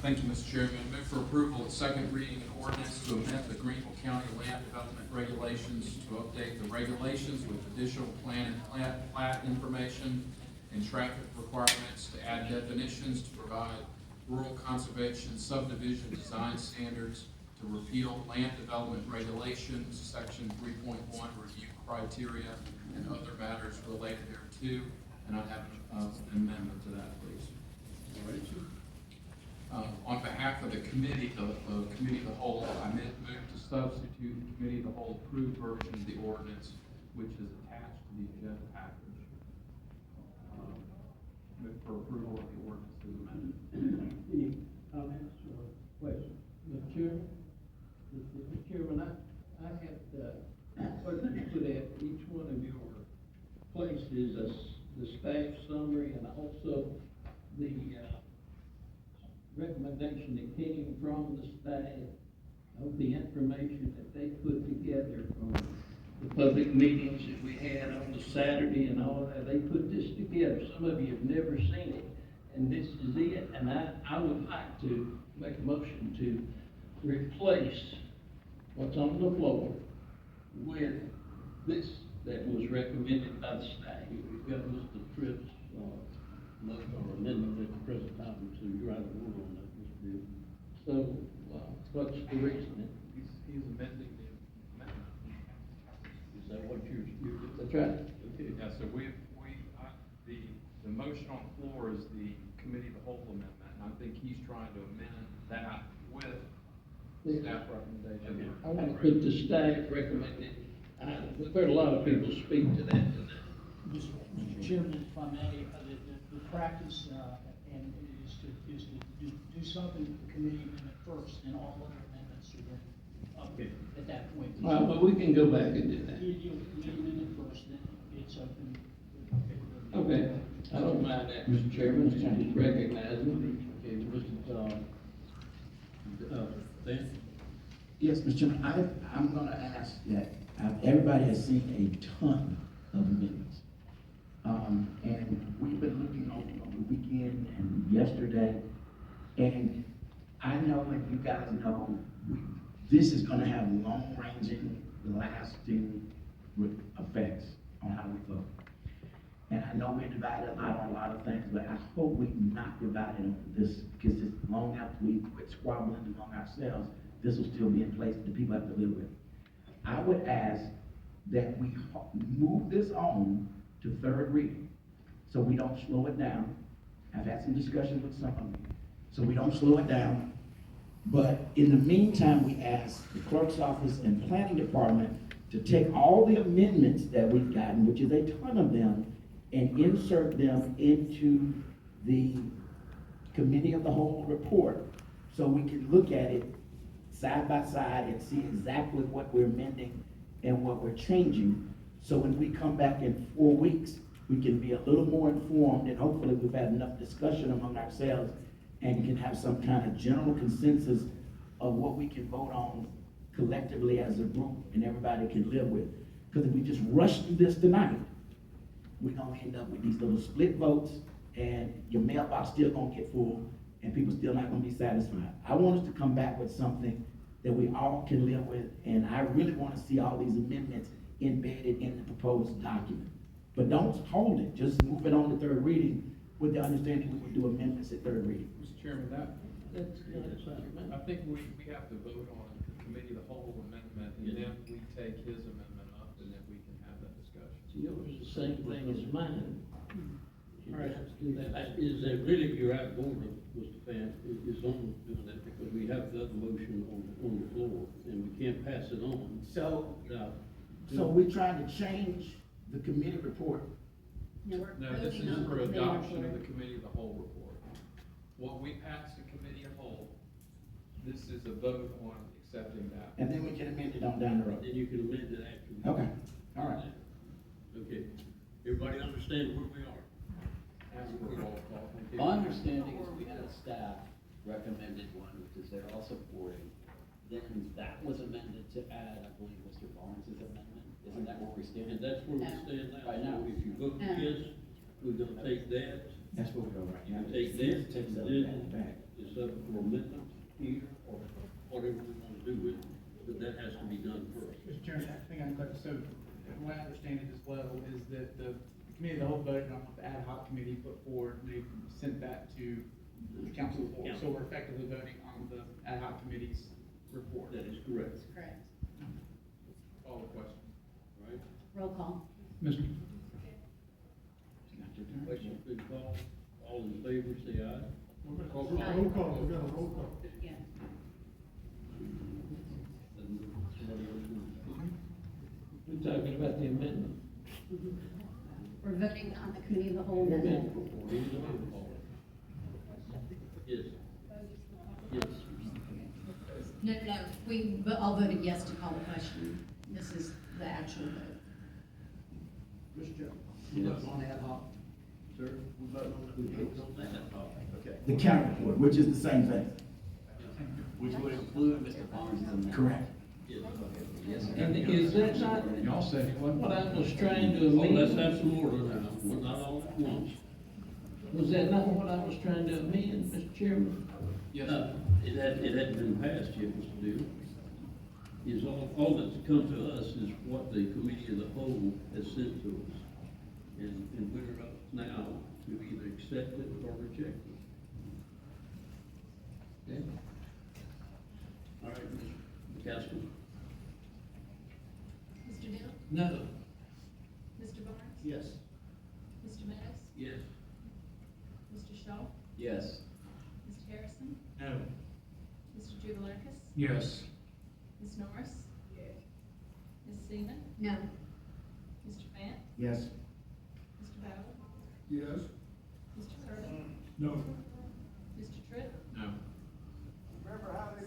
Thank you, Mr. Chairman. Move for approval of second reading an ordinance to amend the Greenville County Land Development Regulations to update the regulations with additional plan and plat information and traffic requirements, to add definitions, to provide rural conservation subdivision design standards, to repeal land development regulations, section 3.1 review criteria, and other matters related thereto. And I have an amendment to that, please. All right. On behalf of the committee, the committee of the whole, I move to substitute the committee of the whole approved version of the ordinance, which is attached to the agenda package. Move for approval of the ordinance as amended. Any comments or questions? Mr. Chairman? Mr. Chairman, I have put at each one of your places the staff summary and also the recommendation that came from the staff of the information that they put together from the public meetings that we had on the Saturday and all that. They put this together. Some of you have never seen it, and this is it. And I would like to make a motion to replace what's on the floor with this that was recommended by the staff. We've got Mr. Tripp's motion or amendment at the present time, so you're out of order on that, Mr. Bill. So, what's the reason? He's amending the amendment. Is that what you're that's right. Okay. Yeah, so the motion on the floor is the committee of the whole amendment, and I think he's trying to amend that with staff recommendation. I want to put the staff recommended. We've heard a lot of people speak to that tonight. Mr. Chairman, if I may, the practice, and is to do something with the committee amendment first, and all other amendments are then up at that point. Well, but we can go back and do that. You committee amendment first, then it's open. Okay, I don't mind that, Mr. Chairman, just recognize me. Okay, Mr. Ben? Yes, Mr. Chairman, I'm gonna ask that, everybody has seen a ton of amendments. And we've been looking over the weekend and yesterday, and I know, and you guys know, this is gonna have long-ranging, lasting effects on how we vote. And I know we're divided a lot on a lot of things, but I hope we're not divided on this, because it's long after we quit squabbling among ourselves, this will still be in place that the people have to live with. I would ask that we move this on to third reading, so we don't slow it down. I've had some discussions with some of you, so we don't slow it down. But in the meantime, we ask the clerk's office and planning department to take all the amendments that we've gotten, which is a ton of them, and insert them into the committee of the whole report, so we can look at it side by side and see exactly what we're amending and what we're changing. So when we come back in 4 weeks, we can be a little more informed, and hopefully we've had enough discussion among ourselves and can have some kind of general consensus of what we can vote on collectively as a group and everybody can live with. Because if we just rush through this tonight, we're gonna end up with these little split votes, and your mailbox still gonna get full, and people still not gonna be satisfied. I want us to come back with something that we all can live with, and I really wanna see all these amendments embedded in the proposed document. But don't hold it, just move it on to third reading with the understanding we will do amendments at third reading. Mr. Chairman, That's fine. I think we have to vote on the committee of the whole amendment, and then we take his amendment up, and then we can have that discussion. Yours is the same thing as mine. All right. Is that really your out of order, Mr. Fan, is on doing that, because we have the other motion on the floor, and we can't pass it on. So without we're trying to change the committee report. No, this is for adoption of the committee of the whole report. What we passed the committee of whole, this is a vote on accepting that. And then we can amend it on down the road. Then you can amend it after. Okay, all right. Okay, everybody understand where we are? Ask for a roll call. Thank you. My understanding is we had a staff recommended one, which is they're all supporting. Then that was amended to add, I believe, Mr. Barnes' amendment. Isn't that where we stand? And that's where we stand now. Right now. So if you vote yes, we're gonna take that That's what we're doing right now. Take this, Take and that then back. it's up for amendment here, or whatever we want to do with it, but that has to be done first. Mr. Chairman, I think I'm correct. So the way I understand it as well is that the committee, of the whole voted on what the ad hoc committee put forward, and they sent that to the council floor. So we're effectively voting on the ad hoc committee's report. That is correct, Correct. Call the question. right? Roll call. Mr. Question's been called, all in favor, say aye. Roll call, we got a roll call. Yeah. And somebody else will- We're talking about the amendment. We're voting on the committee of the whole amendment. Yes. Yes. No, we all voted yes to call the question. This is the actual vote. Mr. Chairman, Yes. we vote on ad hoc. Sir? We vote on We the, vote on that, okay. The county report, which is the same thing. Which would include Mr. Barnes' amendment. Correct. Yes. And is that not Y'all said it wasn't. what I was trying to Well, let's amend? have some order now, we're not all at once. Was that not what I was trying to amend, Mr. Chairman? Yes, No, it hadn't been passed yet, Mr. Deal. Is all that's come to us is what the committee of the whole has sent to us. And we're up now to either accept it or reject it. Okay? All right, Mr. Casper? Mr. Dillon? No. Mr. Barnes? Yes. Mr. Meadows? Yes. Mr. Shaw? Yes. Mr. Harrison? No. Mr. Jubilarkis? yes. Ms. Norris? Ms. Seaman? No. Mr. Fant? Yes. Mr. Bauer? Yes. Mr. Kirby? No. Mr. Tripp? No.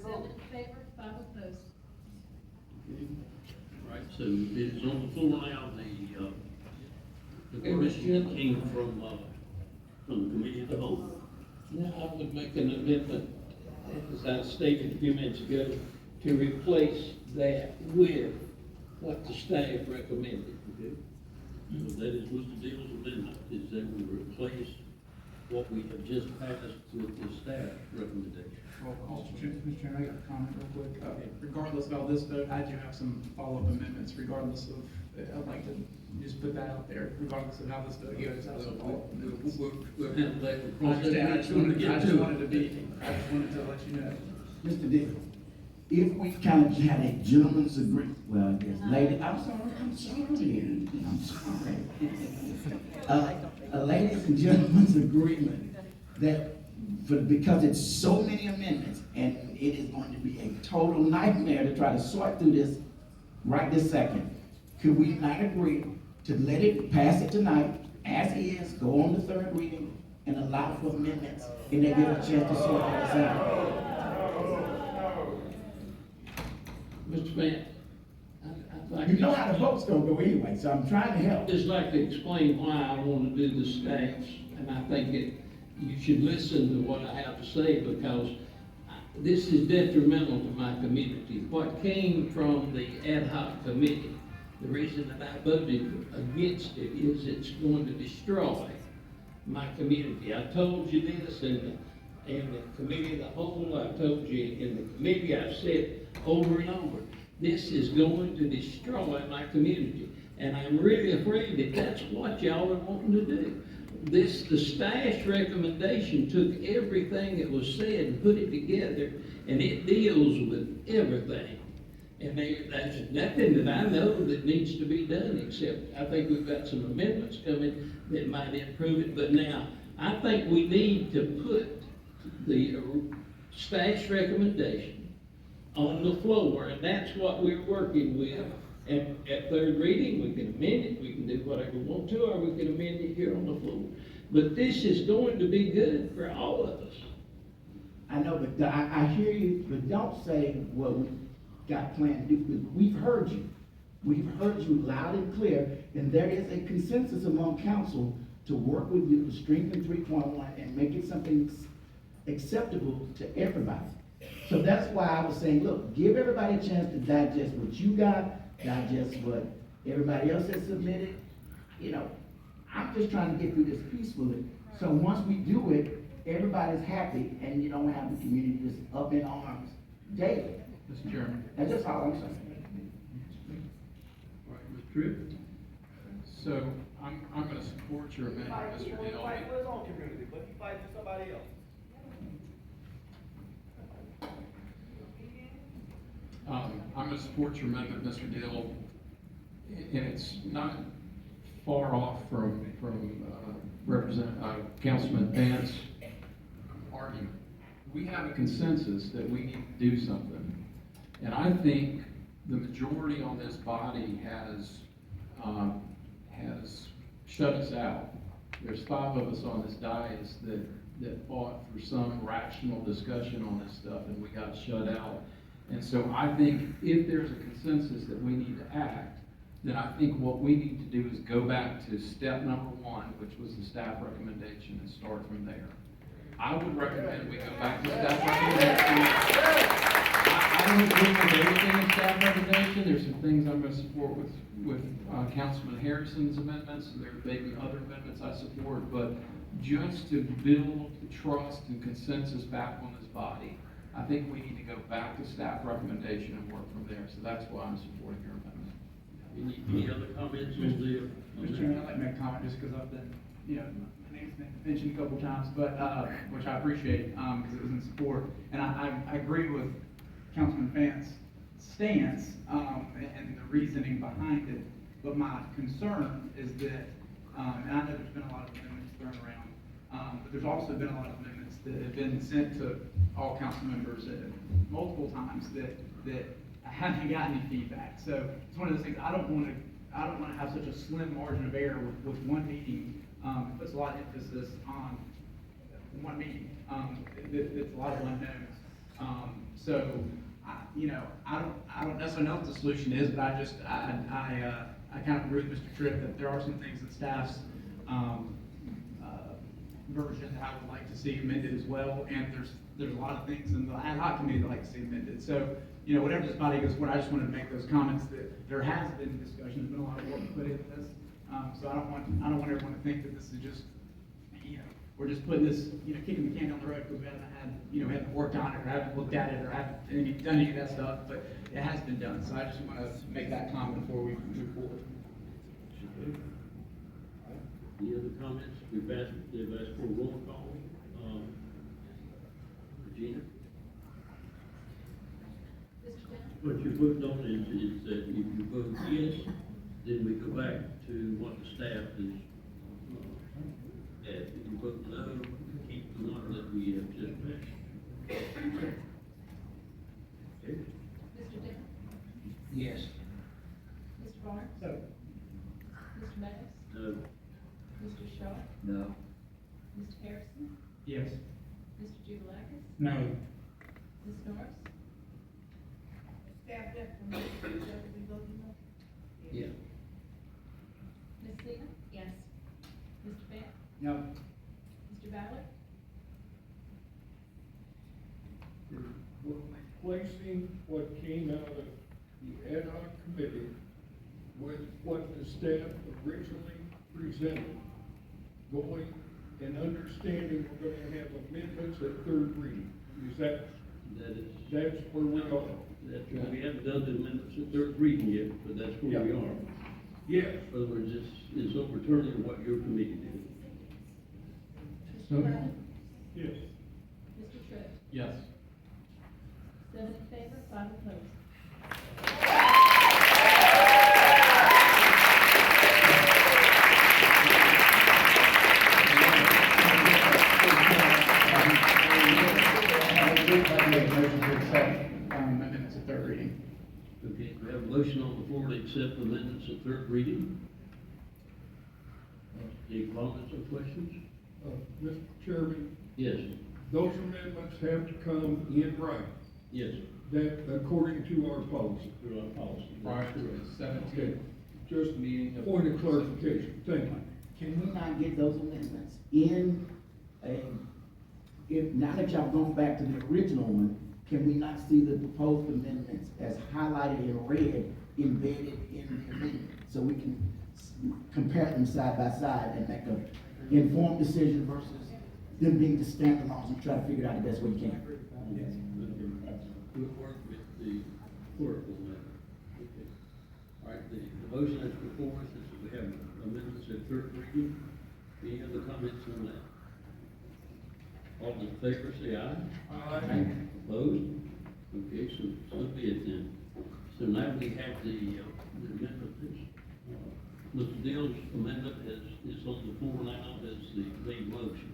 7 in favor, 5 opposed. All right, so it is on the floor now, the Okay, Mr. Chairman. came from the committee of the whole. Now, I would make an amendment, as I stated a few minutes ago, to replace that with what the staff recommended. Okay. So that is Mr. Dill's amendment, is that we replace what we have just passed with the staff recommendation. Roll call. Mr. Chairman, I got a comment real quick. Regardless of how this vote, I do have some follow-up amendments regardless of, I'd like to just put that out there, regardless of how this vote goes. I have some follow-up amendments. We'll handle that. I understand, I just wanted to let you know. Mr. Dillon, if we kind of had a gentleman's agreement, well, I guess, lady, I'm sorry. A ladies and gentlemen's agreement that, because it's so many amendments, and it is going to be a total nightmare to try to sort through this right this second. Could we not agree to let it, pass it tonight, as is, go on the third reading, and allow for amendments, and they get a chance to sort all this out? Mr. Vance, I'd like You to- know how the vote's gonna go anyway, so I'm trying to help. I'd just like to explain why I want to do the staffs, and I think that you should listen to what I have to say, because this is detrimental to my community. What came from the ad hoc committee, the reason that I voted against it is it's going to destroy my community. I told you this in the committee of the whole, I told you in the committee, I've said over and over, this is going to destroy my community. And I'm really afraid that that's what y'all are wanting to do. The staff's recommendation took everything that was said and put it together, and it deals with everything. And there's nothing that I know that needs to be done, except I think we've got some amendments coming that might improve it. But now, I think we need to put the staff's recommendation on the floor, and that's what we're working with. At third reading, we can amend it, we can do whatever we want to, or we can amend it here on the floor. But this is going to be good for all of us. I know, but I hear you, but don't say what we got planned to do, because we've heard you. We've heard you loud and clear, and there is a consensus among council to work with you to strengthen 3.1 and make it something acceptable to everybody. So that's why I was saying, look, give everybody a chance to digest what you got, digest what everybody else has submitted. You know, I'm just trying to get through this peacefully, So once we do it, everybody's happy, and you don't have the community just up in arms daily. Mr. Chairman. That's just all I'm saying. All right, Ms. Tripp? So I'm gonna support your amendment, Mr. Dale. for his own community, but he fights for somebody else. I'm gonna support your amendment, Mr. Dill, and it's not far off from Councilman Vance's argument. We have a consensus that we need to do something, and I think the majority on this body has shut us out. There's 5 of us on this dais that fought for some rational discussion on this stuff, and we got shut out. And so I think if there's a consensus that we need to act, then I think what we need to do is go back to step number 1, which was the staff recommendation, and start from there. I would recommend we go back to staff recommendation. I don't agree with everything in staff recommendation. There's some things I'm gonna support with Councilman Harrison's amendments, and there may be other amendments I support, but just to build trust and consensus back on this body, I think we need to go back to staff recommendation and work from there, so that's why I'm supporting your amendment. Any other comments on the? Mr. Chairman, I'd like to make a comment just because I've been, my name's been mentioned a couple times, but, which I appreciate, because it was in support. And I agree with Councilman Vance's stance, and the reasoning behind it. But my concern is that, and I know there's been a lot of amendments thrown around, but there's also been a lot of amendments that have been sent to all council members multiple times that haven't gotten any feedback. So it's one of those things, I don't want to have such a slim margin of error with one meeting. It puts a lot of emphasis on one meeting. It's a lot of unknowns. So, I don't necessarily know what the solution is, but I kind of agree with Mr. Tripp that there are some things that staff's version that I would like to see amended as well, and there's a lot of things in the ad hoc committee that I'd like to see amended. So, whatever this body goes for, I just wanted to make those comments that there has been discussion, there's been a lot of work put into this. So I don't want everyone to think that this is just, we're just putting this, kicking the can down the road because we haven't had, we haven't worked on it or haven't looked at it or haven't done any of that stuff, but it has been done. So I just want to make that comment before we move forward. Any other comments? They've asked for a roll call. Regina? Mr. Dale? What you're voting on is that if you vote yes, then we go back to what the staff is, if you vote no, keep the one that we have just passed. Okay. Mr. Dale? Yes. Mr. Barnes? So, Mr. Mays? No. Mr. Shaw? No. Mr. Harrison? yes. Mr. Jubilakis? No. Ms. Norris? Staff recommends that we vote no. Yeah. Ms. Zena? Yes. Mr. Beck? No. Mr. Ballard? We're replacing what came out of the ad hoc committee with what the staff originally presented, going and understanding we're gonna have amendments at 3rd reading. Is That is, that's where we are? we haven't done the amendments at 3rd reading yet, but that's where we are. Yes. In other words, it's overturning what your committee did. Mr. Bowden? Yes. Mr. Tripp? Yes. 7 in favor, 5 opposed. Amendments at 3rd reading. Okay, we have a motion on the floor to accept amendments at 3rd reading. Any comments or questions? Mr. Chairman, Yes. those amendments have to come in writing, Yes. that according to our policy. Through our policy. Prior to the 17th Okay, just meeting of. point of clarification, thank you. Can we not get those amendments in if, now that y'all gone back to the original one, can we not see the proposed amendments as highlighted in red embedded in the amendment? So we can compare them side by side and make informed decision versus them being just standalones and try to figure it out the best way you can. We'll work with the clerk on that. Okay. All right, the motion that's before us is we have amendments at third reading. Any other comments on that? All in favor, say aye. Aye. Opposed? Okay, so be it then. So now we have the amendment. Mr. Dill's amendment is on the floor now as the main motion.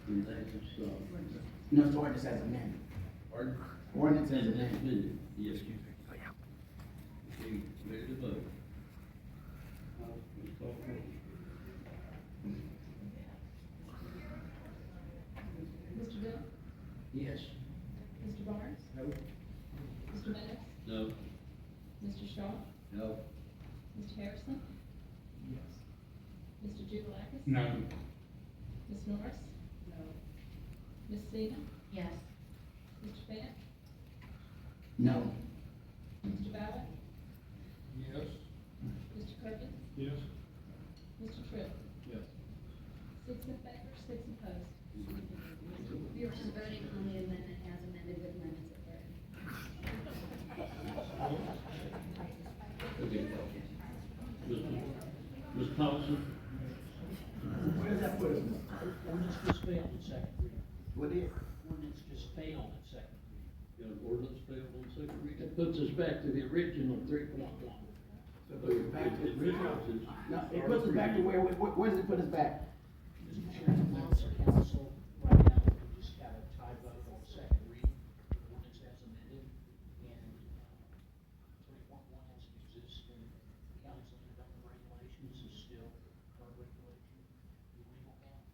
And that is, No, it's ordinance as amended. pardon? Ordinance as And amended. that's amended, yes. Okay, ready to vote. Please call the roll. Mr. Bill? Yes. Mr. Barnes? No. Mr. Meadows? No. Mr. Shaw? No. Mr. Harrison? Yes. Mr. Jubilakis? No. Ms. Norris? No. Ms. Seaman? Yes. Mr. Bennett? No. Mr. Ballard? Yes. Mr. Kirkland? Yes. Mr. Tripp? Yes. 6 in favor, 6 opposed. You're just voting on the amendment as amended with amendments at third. Okay. Ms. Thompson? Where does that put us? Ordinance just failed in second reading. What is? Ordinance just failed in second reading. Got an ordinance failed on second reading? That puts us back to the original 3.1. So it puts us back to, no, it puts us back to where does it put us back? Mr. Chairman, members of council, right now, we just have a tie vote on second reading, the ordinance as amended, and 3.1 as it exists in the county's development regulations is still current regulation, in legal count.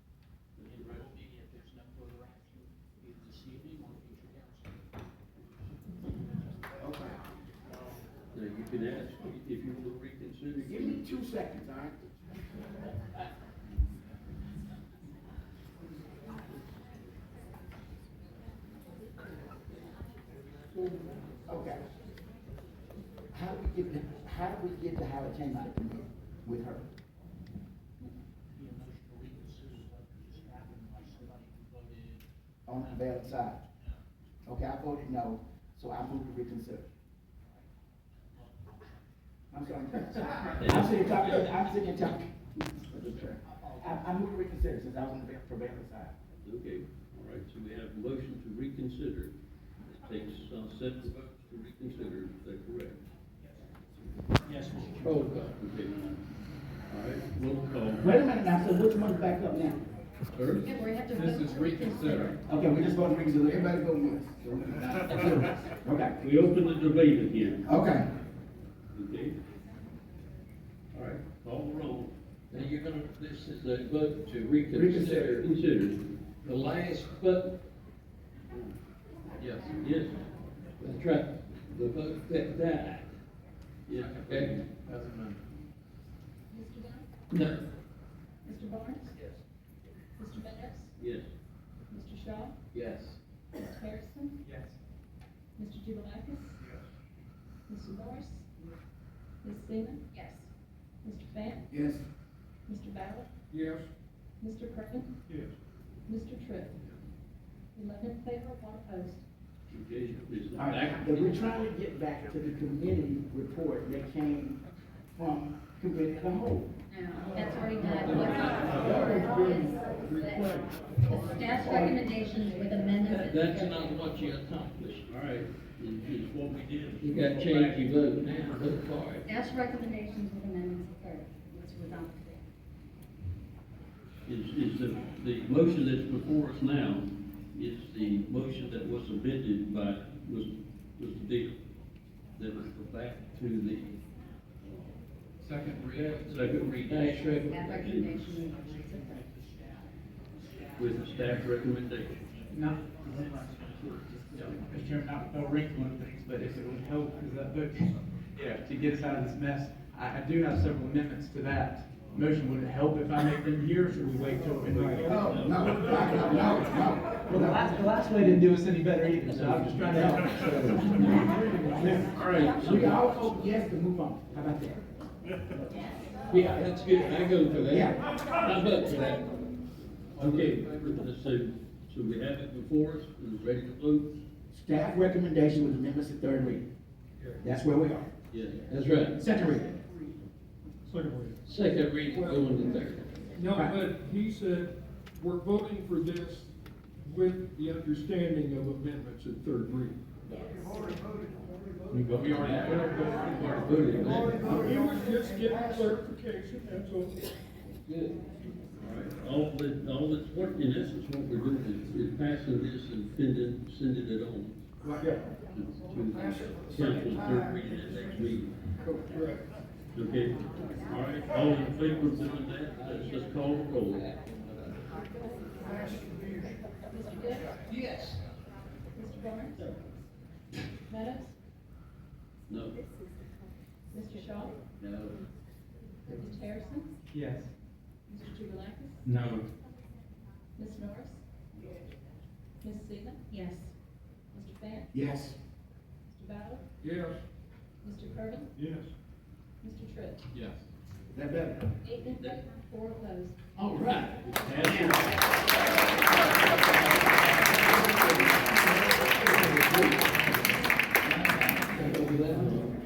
And it will be if there's no further action, either this evening or future council. Okay. Now, you can ask if you will reconsider. Give me 2 seconds, all right? Okay. How do we get to how it came out of committee with her? Be a motion to reconsider what just happened by somebody who voted. On the valid side? Okay, I voted no, so I move to reconsider. I'm sorry. I'm sitting talking. I move to reconsider since I was on the prevailing side. Okay, all right, so we have a motion to reconsider. It takes, 7 votes to reconsider, is that correct? Yes, Mr. Chairman. Roll call. Okay. All right, roll call. Wait a minute now, so which one's back up now? Sir? Yeah, we have to This vote is to reconsider. Okay, we just voted to reconsider, everybody vote once. Okay, We open the debate again, okay. okay? All right, call the roll. Now you're gonna, this is a vote to reconsider. Consider. The last vote, Yes. Yes. that's right, the vote that died. Yes. Okay? Mr. Dunn? No. Mr. Barnes? Yes. Mr. Meadows? Yes. Mr. Shaw? Yes. Mr. Harrison? Yes. Mr. Jubilakis? Mr. Norris? Ms. Seaman? Yes. Mr. Bennett? Yes. Mr. Ballard? Yes. Mr. Kirkland? Yes. Mr. Tripp? 11 in favor, 1 opposed. Okay, is All right, back. but we're trying to get back to the committee report that came from committee of the whole. No, that's already done. What's on the floor is the staff's recommendations with amendments. That's not what you accomplished. All right, is what we did. You gotta change your vote now, vote for it. Staff's recommendations with amendments at third. That's what's on the Is the motion that's before us now, is the motion that was amended by Mr. Deal. That was back to the Second reading. second reading Staff's Staff recommendation. recommendation. with the staff recommendation. Not, Mr. Chairman, not no wrinkle in things, but if it would help, because that vote, to get us out of this mess, I do have several amendments to that motion. Would it help if I make them here, or should we wait till? No. Well, the last way didn't do us any better either, so I'm just trying to help. All right, we all vote yes to move on, how about that? Yeah, that's good, I go for that. Yeah. I vote for that. Okay, so we have it before us, and it's ready to vote? Staff recommendation with amendments to third reading. That's where we are. Yeah, that's right. Second reading. Second reading, going to third. No, Right. but he said, we're voting for this with the understanding of amendments at third reading. But we already Voted on that. He was just getting clarification, that's all. Good. All right, all that's, what, in essence, what we're doing is passing this and sending it on Yeah. to council third reading at next meeting. Correct. Okay, all right, all in favor of doing that, let's just call the roll. Mr. Good? Yes. Mr. Barnes? Meadows? No. Mr. Shaw? No. Mr. Harrison? Yes. Mr. Jubilakis? No. Ms. Norris? Ms. Seaver? Yes. Mr. Fant? Yes. Mr. Ballard? Yes. Mr. Kirby? Yes. Mr. Tripp? Yes. Is that better? 8 in favor, 4 opposed. All right.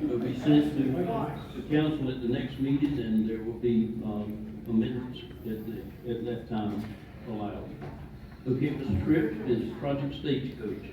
It'll be sent to the council at the next meeting, and there will be, amendments at that time allowed. Okay, Mr. Tripp is Project Stagecoach.